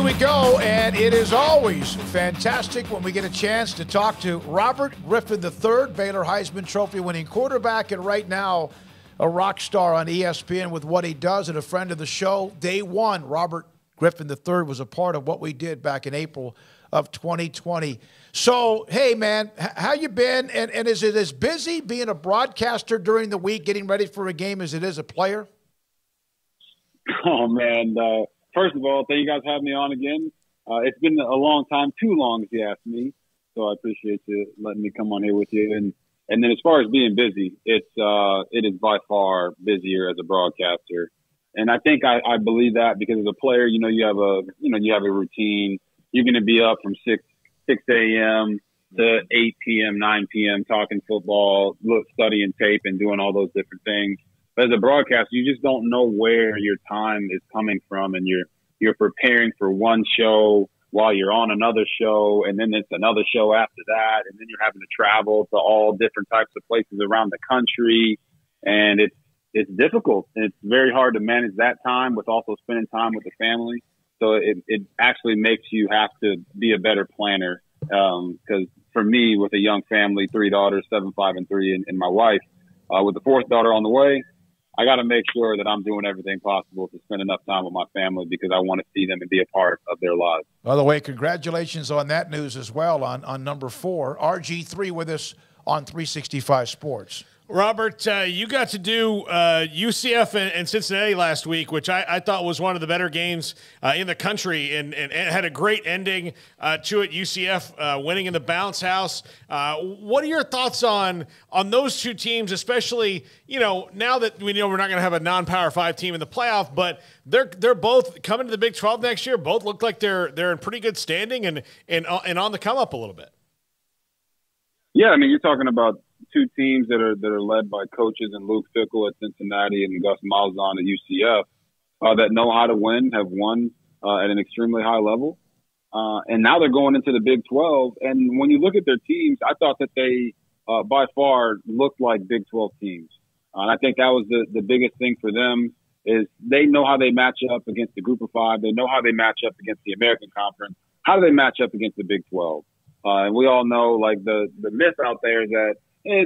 we go, and it is always fantastic when we get a chance to talk to Robert Griffin III, Baylor Heisman Trophy winning quarterback, and right now a rock star on ESPN with what he does and a friend of the show. Day one, Robert Griffin III was a part of what we did back in April of 2020. So, hey, man, how you been? And is it as busy being a broadcaster during the week getting ready for a game as it is a player? Oh, man. First of all, thank you guys for having me on again. It's been a long time, too long if you ask me. So I appreciate you letting me come on here with you. And then as far as being busy, it is by far busier as a broadcaster. And I think I believe that because as a player, you have a routine. You're going to be up from 6 a.m. to 8 p.m., 9 p.m. talking football, studying tape and doing all those different things. But as a broadcaster, you just don't know where your time is coming from, and you're preparing for one show while you're on another show, and then it's another show after that, and then you're having to travel to all different types of places around the country, and it's difficult. It's very hard to manage that time with also spending time with the family. So it actually makes you have to be a better planner. Because for me, with a young family, 3 daughters, 7, 5, and 3, and my wife, with the 4th daughter on the way, I got to make sure that I'm doing everything possible to spend enough time with my family because I want to see them and be a part of their lives. By the way, congratulations on that news as well on number 4, RG3 with us on 365 Sports. Robert, you got to do UCF and Cincinnati last week, which I thought was one of the better games in the country, and had a great ending to it. UCF winning in the bounce house. What are your thoughts on those two teams, especially now that we know we're not going to have a non-Power 5 team in the playoff, but they're both coming to the Big 12 next year. Both look like they're in pretty good standing and on the come up a little bit. Yeah, I mean, you're talking about two teams that are led by coaches and Luke Fickell at Cincinnati and Gus Malzahn at UCF that know how to win, have won at an extremely high level. And now they're going into the Big 12. And when you look at their teams, I thought that they by far looked like Big 12 teams. And I think that was the biggest thing for them is they know how they match up against the Group of 5. They know how they match up against the American Conference. How do they match up against the Big 12? And we all know, like, the myth out there is that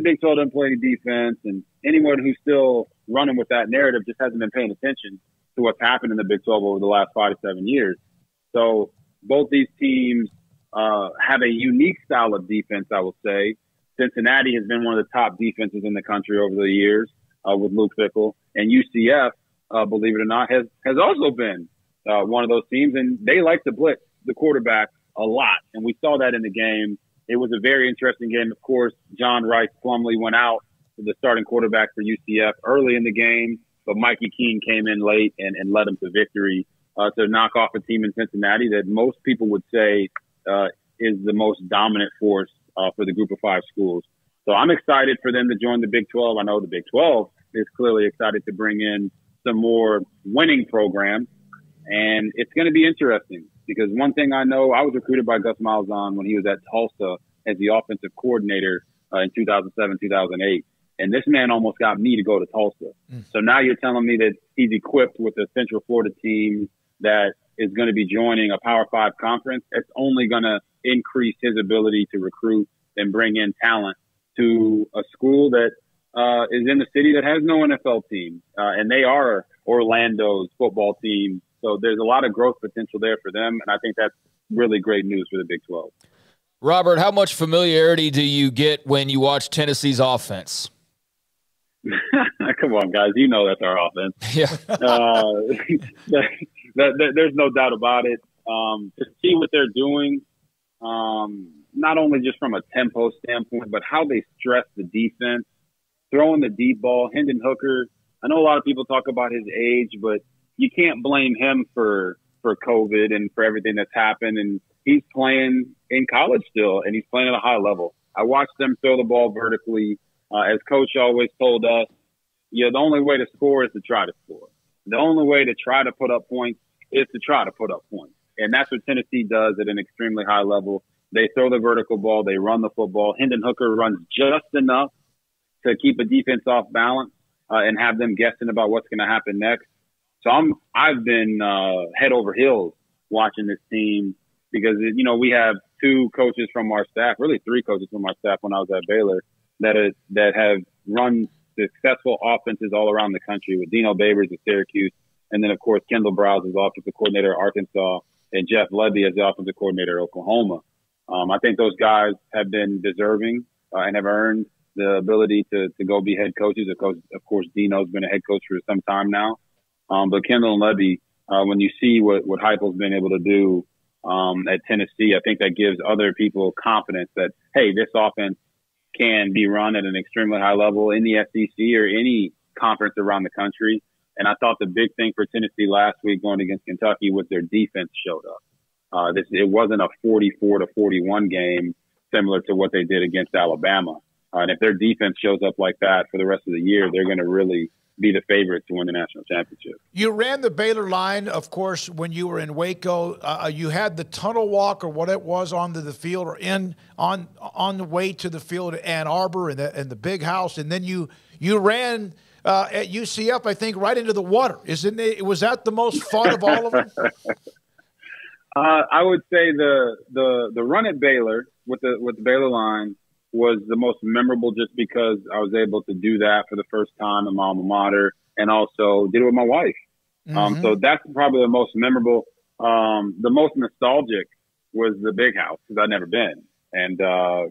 Big 12 doesn't play any defense, and anyone who's still running with that narrative just hasn't been paying attention to what's happened in the Big 12 over the last 5 to 7 years. So both these teams have a unique style of defense, I will say. Cincinnati has been one of the top defenses in the country over the years with Luke Fickell, and UCF, believe it or not, has also been one of those teams, and they like to blitz the quarterback a lot, and we saw that in the game. It was a very interesting game. Of course, John Rice Plumlee went out to the starting quarterback for UCF early in the game, but Mikey Keene came in late and led them to victory to knock off a team in Cincinnati that most people would say is the most dominant force for the Group of 5 schools. So I'm excited for them to join the Big 12. I know the Big 12 is clearly excited to bring in some more winning programs, and it's going to be interesting. Because one thing I know, I was recruited by Gus Malzahn when he was at Tulsa as the offensive coordinator in 2007, 2008. And this man almost got me to go to Tulsa. So now you're telling me that he's equipped with a Central Florida team that is going to be joining a Power 5 conference. It's only going to increase his ability to recruit and bring in talent to a school that is in the city that has no NFL team. And they are Orlando's football team. So there's a lot of growth potential there for them, and I think that's really great news for the Big 12. Robert, how much familiarity do you get when you watch Tennessee's offense? Come on, guys. You know that's our offense. Yeah. There's no doubt about it. To see what they're doing, not only just from a tempo standpoint, but how they stress the defense, throwing the deep ball. Hendon Hooker, I know a lot of people talk about his age, but you can't blame him for COVID and for everything that's happened. And he's playing in college still, and he's playing at a high level. I watched them throw the ball vertically. As Coach always told us, the only way to score is to try to score. The only way to try to put up points is to try to put up points. And that's what Tennessee does at an extremely high level. They throw the vertical ball. They run the football. Hendon Hooker runs just enough to keep a defense off balance and have them guessing about what's going to happen next. So I've been head over heels watching this team because, you know, we have two coaches from our staff, really three coaches from our staff when I was at Baylor that have run successful offenses all around the country with Dino Babers at Syracuse. And then, of course, Kendall Browse as offensive coordinator at Arkansas and Jeff Levy as the offensive coordinator at Oklahoma. I think those guys have been deserving and have earned the ability to go be head coaches. Of course, Dino's been a head coach for some time now. But Kendall and Levy, when you see what Heupel's been able to do at Tennessee, I think that gives other people confidence that, hey, this offense can be run at an extremely high level in the SEC or any conference around the country. And I thought the big thing for Tennessee last week going against Kentucky was their defense showed up. It wasn't a 44-41 game similar to what they did against Alabama. And if their defense shows up like that for the rest of the year, they're going to really be the favorite to win the national championship. You ran the Baylor line, of course, when you were in Waco. You had the tunnel walk or what it was onto the field or on the way to the field at Ann Arbor and the big house. And then you ran at UCF, I think, right into the water. Was that the most fun of all of them? I would say the run at Baylor with the Baylor line was the most memorable just because I was able to do that for the first time in my alma mater and also did it with my wife. Mm-hmm. So that's probably the most memorable. The most nostalgic was the big house because I'd never been. And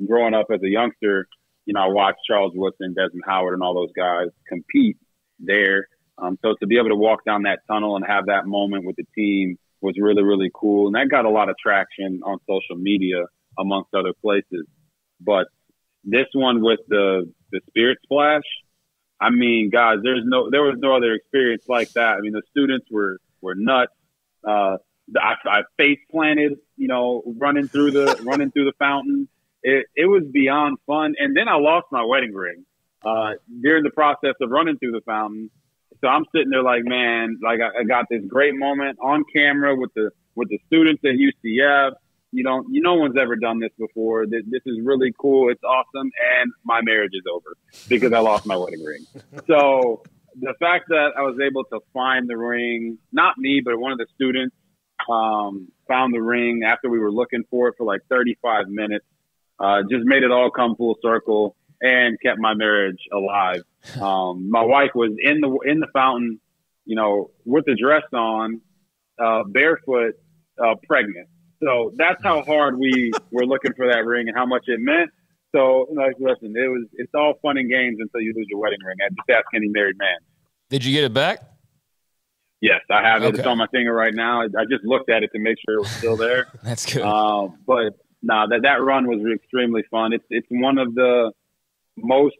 growing up as a youngster, you know, I watched Charles Woodson, Desmond Howard, and all those guys compete there. So to be able to walk down that tunnel and have that moment with the team was really, really cool. And that got a lot of traction on social media amongst other places. But this one with the Spirit Splash, I mean, guys, there was no other experience like that. I mean, the students were nuts. I face planted, you know, running through the fountain. It was beyond fun. And then I lost my wedding ring during the process of running through the fountain. So I'm sitting there like, man, like I got this great moment on camera with the students at UCF. No one's ever done this before. This is really cool. It's awesome. And my marriage is over because I lost my wedding ring. So the fact that I was able to find the ring, not me, but one of the students found the ring after we were looking for it for like 35 minutes, just made it all come full circle and kept my marriage alive. My wife was in the fountain, you know, with the dress on, barefoot, pregnant. So that's how hard we were looking for that ring and how much it meant. So, like, listen, it's all fun and games until you lose your wedding ring. Just ask any married man. Did you get it back? Yes, I have it. Okay. It's on my finger right now. I just looked at it to make sure it was still there. That's good. But no, that run was extremely fun. It's one of the most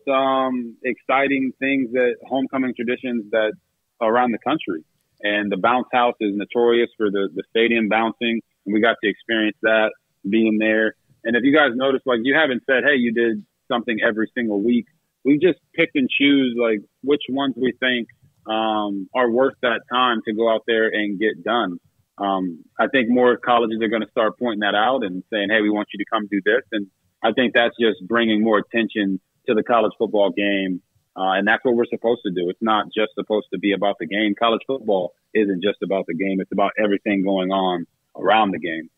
exciting things that homecoming traditions that around the country. And the bounce house is notorious for the stadium bouncing. And we got to experience that being there. And if you guys notice, like, you haven't said, hey, you did something every single week. We just pick and choose, like, which ones we think are worth that time to go out there and get done. I think more colleges are going to start pointing that out and saying, hey, we want you to come do this. And I think that's just bringing more attention to the college football game. And that's what we're supposed to do. It's not just supposed to be about the game. College football isn't just about the game. It's about everything going on around the game.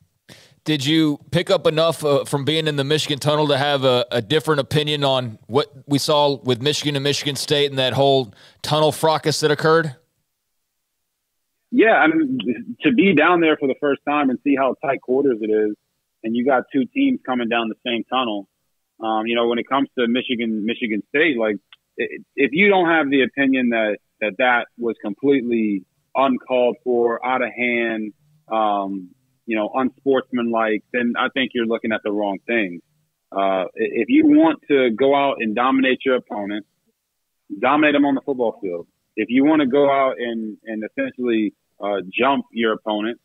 Did you pick up enough from being in the Michigan tunnel to have a different opinion on what we saw with Michigan and Michigan State and that whole tunnel fracas that occurred? Yeah, I mean, to be down there for the first time and see how tight quarters it is, and you got two teams coming down the same tunnel. When it comes to Michigan State, like, if you don't have the opinion that was completely uncalled for, out of hand, unsportsmanlike, then I think you're looking at the wrong thing. If you want to go out and dominate your opponent, dominate them on the football field. If you want to go out and essentially jump your opponent,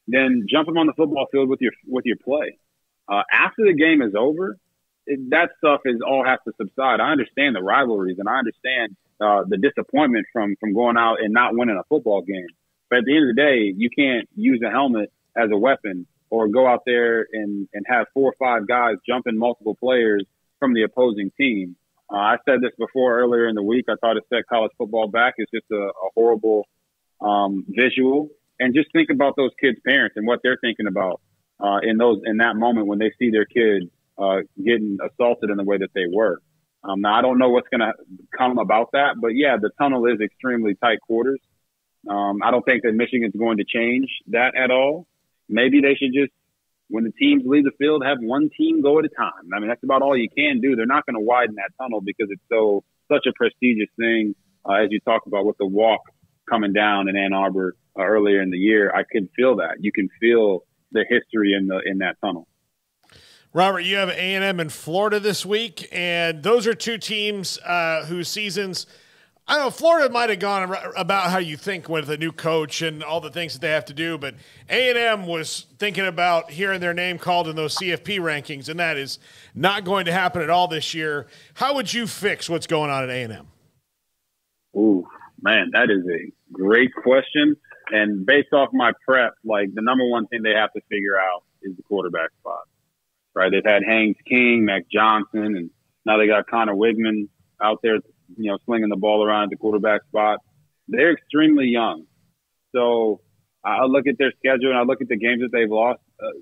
then jump them on the football field with your play. After the game is over, that stuff all has to subside. I understand the rivalries and I understand the disappointment from going out and not winning a football game. But at the end of the day, you can't use a helmet as a weapon or go out there and have 4 or 5 guys jumping multiple players from the opposing team. I said this before earlier in the week. I thought it set college football back. It's just a horrible visual. And just think about those kids' parents and what they're thinking about in that moment when they see their kids getting assaulted in the way that they were. Now, I don't know what's going to come about that, but yeah, the tunnel is extremely tight quarters. I don't think that Michigan's going to change that at all. Maybe they should just, when the teams leave the field, have one team go at a time. I mean, that's about all you can do. They're not going to widen that tunnel because it's such a prestigious thing, as you talk about with the walk coming down in Ann Arbor earlier in the year. I can feel that. You can feel the history in that tunnel. Robert, you have A&M in Florida this week, and those are two teams whose seasons – I don't know, Florida might have gone about how you think with a new coach and all the things that they have to do, but A&M was thinking about hearing their name called in those CFP rankings, and that is not going to happen at all this year. How would you fix what's going on at A&M? Ooh, man, that is a great question. And based off my prep, like the number one thing they have to figure out is the quarterback spot, right? They've had Haynes King, Mac Johnson, and now they got Connor Wigman out there, slinging the ball around at the quarterback spot. They're extremely young. So I look at their schedule and I look at the games that they've lost.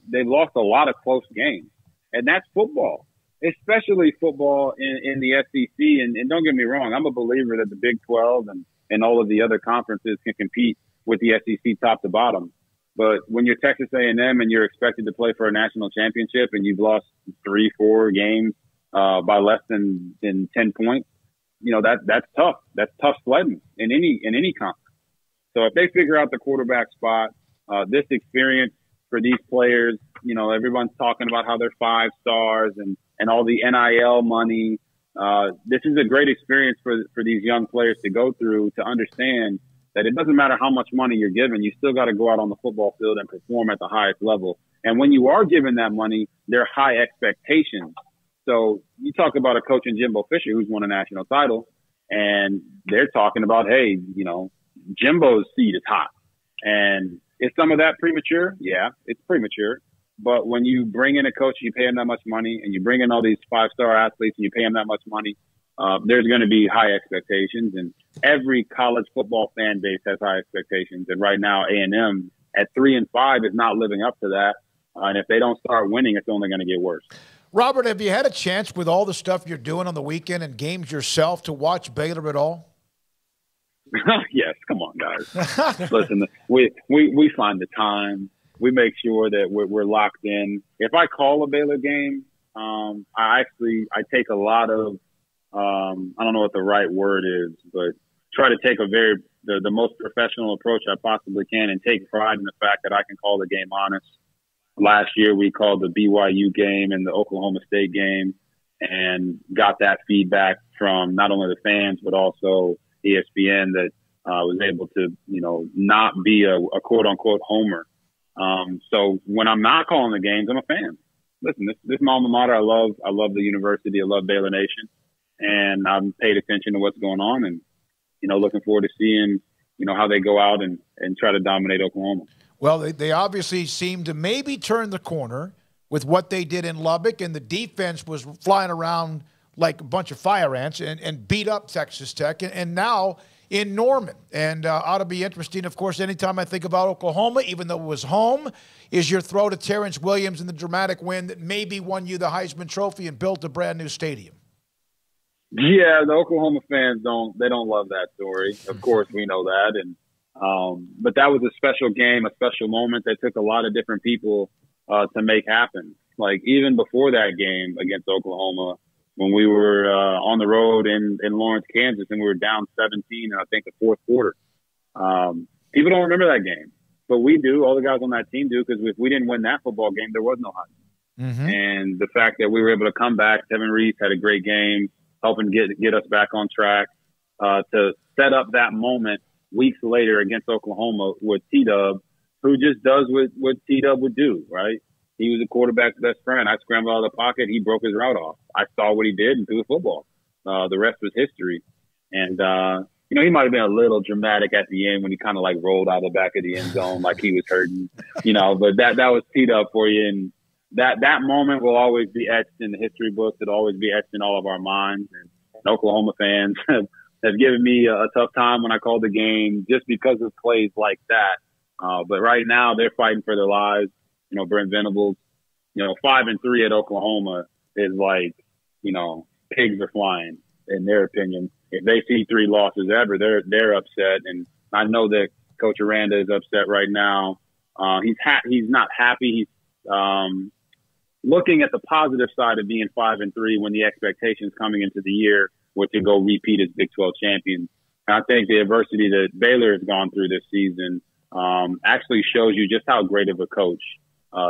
They've lost a lot of close games. And that's football, especially football in the SEC. And don't get me wrong, I'm a believer that the Big 12 and all of the other conferences can compete with the SEC top to bottom. But when you're Texas A&M and you're expected to play for a national championship and you've lost 3-4 games by less than 10 points, that's tough. That's tough sledding in any conference. So if they figure out the quarterback spot, this experience for these players, everyone's talking about how they're 5 stars and all the NIL money. This is a great experience for these young players to go through, to understand that it doesn't matter how much money you're given. You still got to go out on the football field and perform at the highest level. And when you are given that money, there are high expectations. So you talk about a coach in Jimbo Fisher who's won a national title, and they're talking about, hey, Jimbo's seat is hot. And is some of that premature? Yeah, it's premature. But when you bring in a coach, you pay him that much money, and you bring in all these 5-star athletes and you pay him that much money, there's going to be high expectations. And every college football fan base has high expectations. And right now, A&M at 3-5 is not living up to that. And if they don't start winning, it's only going to get worse. Robert, have you had a chance with all the stuff you're doing on the weekend and games yourself to watch Baylor at all? Yes, come on, guys. Listen, we find the time. We make sure that we're locked in. If I call a Baylor game, I take a lot of I don't know what the right word is, but try to take the most professional approach I possibly can and take pride in the fact that I can call the game honest. Last year, we called the BYU game and the Oklahoma State game and got that feedback from not only the fans, but also ESPN that was able to, not be a quote unquote homer. So when I'm not calling the games, I'm a fan. Listen, this is my alma mater. I love the university. I love Baylor Nation, and I'm paid attention to what's going on and, looking forward to seeing, how they go out and try to dominate Oklahoma. Well, they obviously seem to maybe turn the corner with what they did in Lubbock, and the defense was flying around like a bunch of fire ants and beat up Texas Tech, and now in Norman. And ought to be interesting, of course, anytime I think about Oklahoma, even though it was home, is your throw to Terrence Williams and the dramatic win that maybe won you the Heisman Trophy and built a brand-new stadium. Yeah, the Oklahoma fans don't love that story. Of course, we know that, and but that was a special game, a special moment that took a lot of different people to make happen. Like even before that game against Oklahoma, when we were on the road in Lawrence, Kansas, and we were down 17 in, I think, the fourth quarter. People don't remember that game, but we do. All the guys on that team do, because if we didn't win that football game, there was no Heisman. Mm-hmm. And the fact that we were able to come back, Kevin Reese had a great game, helping get us back on track to set up that moment weeks later against Oklahoma with T-Dub, who just does what T-Dub would do, right? He was a quarterback's best friend. I scrambled out of the pocket. He broke his route off. I saw what he did and threw the football. The rest was history. And, he might have been a little dramatic at the end when he kind of like rolled out the back of the end zone like he was hurting, but that was T-Dub for you. And that moment will always be etched in the history books. It'll always be etched in all of our minds. And Oklahoma fans have given me a tough time when I called the game just because of plays like that. But right now they're fighting for their lives. Brent Venables, 5-3 at Oklahoma is like, pigs are flying in their opinion. If they see 3 losses ever, they're upset. And I know that Coach Aranda is upset right now. He's not happy. He's looking at the positive side of being 5-3 when the expectations coming into the year were to go repeat as Big 12 champions. And I think the adversity that Baylor has gone through this season actually shows you just how great of a coach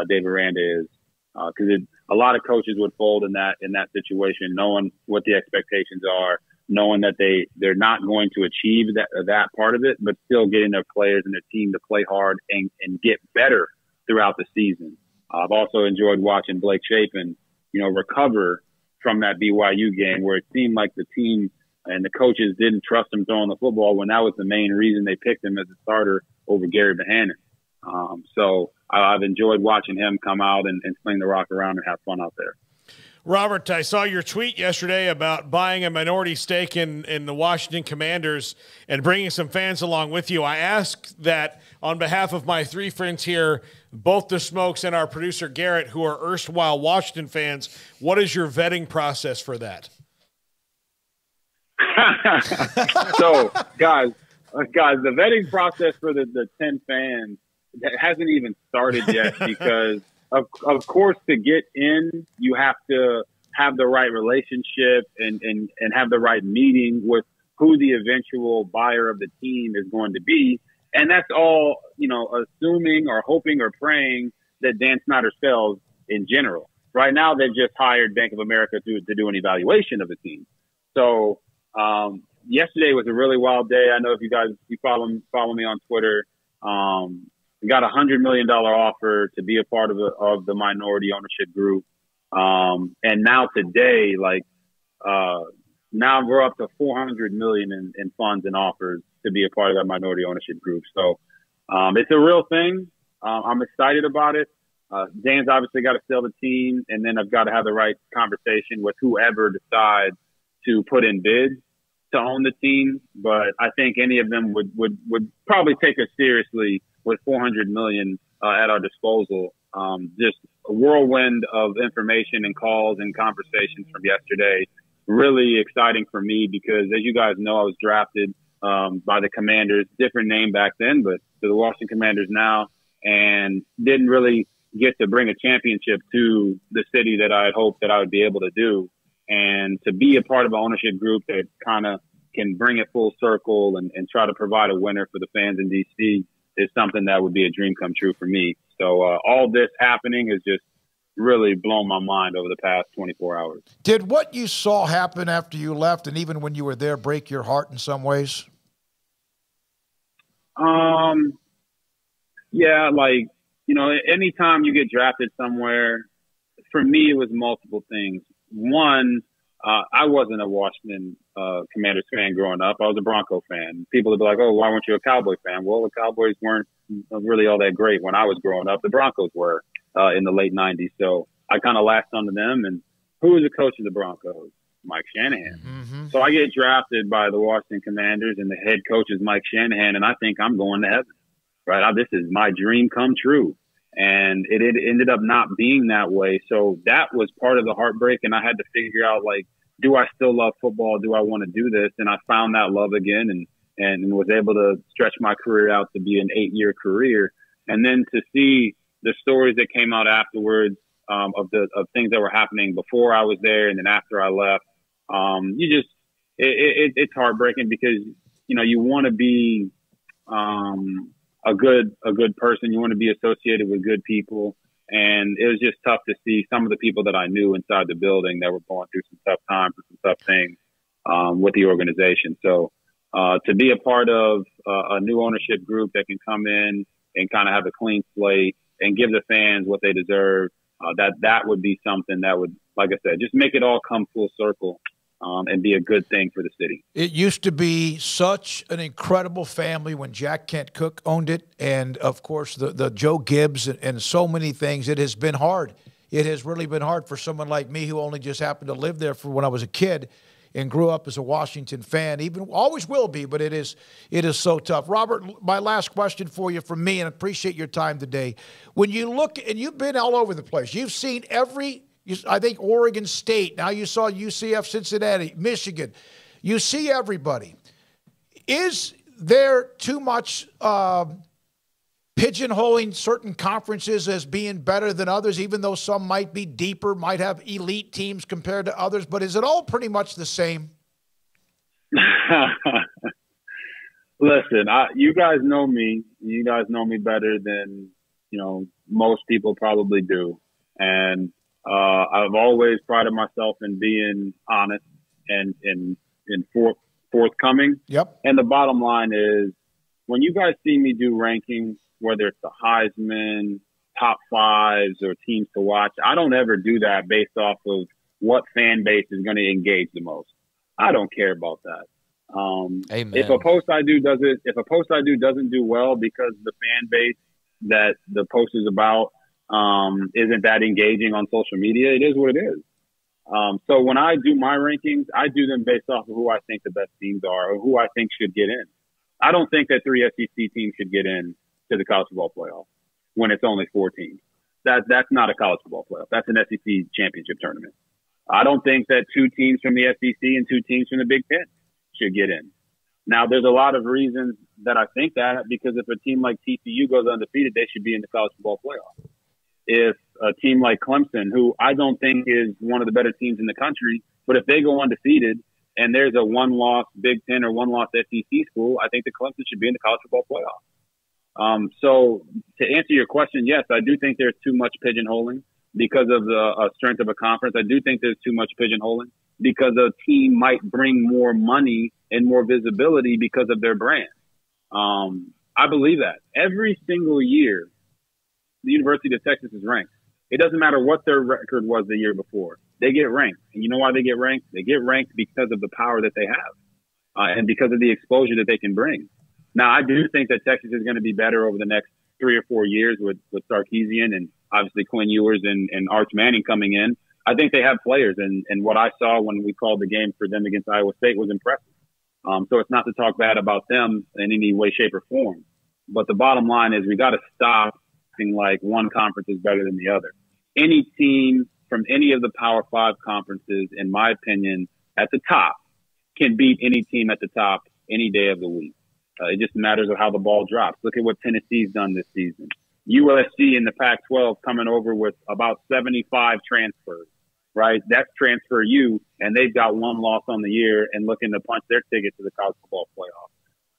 David Aranda is. Because a lot of coaches would fold in that situation, knowing what the expectations are, knowing that they're not going to achieve that part of it, but still getting their players and their team to play hard and get better throughout the season. I've also enjoyed watching Blake Shapen, recover from that BYU game where it seemed like the team and the coaches didn't trust him throwing the football when that was the main reason they picked him as a starter over Gary Bohannon. So I've enjoyed watching him come out and sling the rock around and have fun out there. Robert, I saw your tweet yesterday about buying a minority stake in the Washington Commanders and bringing some fans along with you. I ask that on behalf of my 3 friends here, both the Smoaks and our producer Garrett, who are erstwhile Washington fans. What is your vetting process for that? So, guys, the vetting process for the 10 fans that hasn't even started yet because of course to get in you have to have the right relationship and have the right meeting with who the eventual buyer of the team is going to be, and that's all assuming or hoping or praying that Dan Snyder sells in general. Right now they've just hired Bank of America to do an evaluation of the team. So yesterday was a really wild day. I know if you follow me on Twitter, we got $100 million offer to be a part of the minority ownership group. And now today, now we're up to $400 million in funds and offers to be a part of that minority ownership group. So, it's a real thing. I'm excited about it. Dan's obviously got to sell the team, and then I've got to have the right conversation with whoever decides to put in bids to own the team. But I think any of them would probably take us seriously with $400 million at our disposal. Just a whirlwind of information and calls and conversations from yesterday. Really exciting for me because, as you guys know, I was drafted by the Commanders, different name back then, but to the Washington Commanders now, and didn't really get to bring a championship to the city that I had hoped that I would be able to do. And to be a part of an ownership group that kind of can bring it full circle and try to provide a winner for the fans in D.C. is something that would be a dream come true for me. So all this happening has just really blown my mind over the past 24 hours. Did what you saw happen after you left and even when you were there break your heart in some ways? Yeah, anytime you get drafted somewhere, for me, it was multiple things. One, I wasn't a Washington Commanders fan growing up. I was a Bronco fan. People would be like, oh, why weren't you a Cowboy fan? Well, the Cowboys weren't really all that great when I was growing up. The Broncos were in the late 90s. So I kind of latched onto them. And who was the coach of the Broncos? Mike Shanahan. Mm-hmm. So I get drafted by the Washington Commanders, and the head coach is Mike Shanahan, and I think I'm going to heaven. Right? This is my dream come true. And it ended up not being that way. So that was part of the heartbreak. And I had to figure out, do I still love football? Do I want to do this? And I found that love again and was able to stretch my career out to be an 8-year career. And then to see the stories that came out afterwards of things that were happening before I was there and then after I left, it's heartbreaking because, you want to be a good person. You want to be associated with good people. And it was just tough to see some of the people that I knew inside the building that were going through some tough times and some tough things with the organization. So to be a part of a new ownership group that can come in and kind of have a clean slate and give the fans what they deserve, that would be something that would, like I said, just make it all come full circle. And be a good thing for the city. It used to be such an incredible family when Jack Kent Cooke owned it, and, of course, the Joe Gibbs and so many things. It has been hard. It has really been hard for someone like me who only just happened to live there for when I was a kid. and grew up as a Washington fan. Even always will be, but it is so tough. Robert, my last question for you from me, and I appreciate your time today. When you look, and you've been all over the place, you've seen I think Oregon State, now you saw UCF, Cincinnati, Michigan. You see everybody. Is there too much pigeonholing certain conferences as being better than others, even though some might be deeper, might have elite teams compared to others? But is it all pretty much the same? Listen, you guys know me. You guys know me better than, most people probably do. And I've always prided myself in being honest and forthcoming. Yep. And the bottom line is, when you guys see me do rankings, whether it's the Heisman, top fives, or teams to watch, I don't ever do that based off of what fan base is going to engage the most. I don't care about that. Amen. If a post I do doesn't do well because the fan base that the post is about isn't that engaging on social media, it is what it is. So when I do my rankings, I do them based off of who I think the best teams are or who I think should get in. I don't think that 3 SEC teams should get in to the college football playoff when it's only 4 teams. That's not a college football playoff. That's an SEC championship tournament. I don't think that 2 teams from the SEC and 2 teams from the Big Ten should get in. Now, there's a lot of reasons that I think that, because if a team like TCU goes undefeated, they should be in the college football playoff. If a team like Clemson, who I don't think is one of the better teams in the country, but if they go undefeated and there's a 1-loss Big Ten or 1-loss SEC school, I think the Clemson should be in the college football playoff. So to answer your question, yes, I do think there's too much pigeonholing because of the strength of a conference. I do think there's too much pigeonholing because a team might bring more money and more visibility because of their brand. I believe that. Every single year, the University of Texas is ranked. It doesn't matter what their record was the year before. They get ranked. And you know why they get ranked? They get ranked because of the power that they have and because of the exposure that they can bring. Now, I do think that Texas is going to be better over the next 3 or 4 years with Sarkisian and obviously Quinn Ewers and Arch Manning coming in. I think they have players, and what I saw when we called the game for them against Iowa State was impressive. So it's not to talk bad about them in any way, shape, or form. But the bottom line is we got to stop acting like one conference is better than the other. Any team from any of the Power 5 conferences, in my opinion, at the top, can beat any team at the top any day of the week. It just matters of how the ball drops. Look at what Tennessee's done this season. USC in the Pac-12 coming over with about 75 transfers, right? That's transfer U, and they've got 1 loss on the year and looking to punch their ticket to the college football playoff.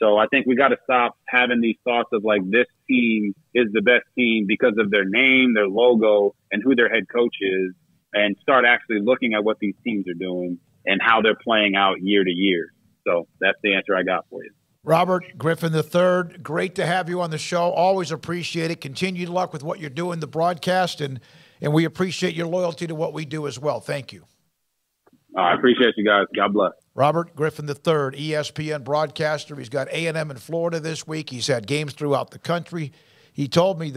So I think we got to stop having these thoughts of like this team is the best team because of their name, their logo, and who their head coach is, and start actually looking at what these teams are doing and how they're playing out year to year. So that's the answer I got for you. Robert Griffin III, great to have you on the show. Always appreciate it. Continued luck with what you're doing, the broadcast, and we appreciate your loyalty to what we do as well. Thank you. I appreciate you guys. God bless. Robert Griffin III, ESPN broadcaster. He's got A&M in Florida this week. He's had games throughout the country. He told me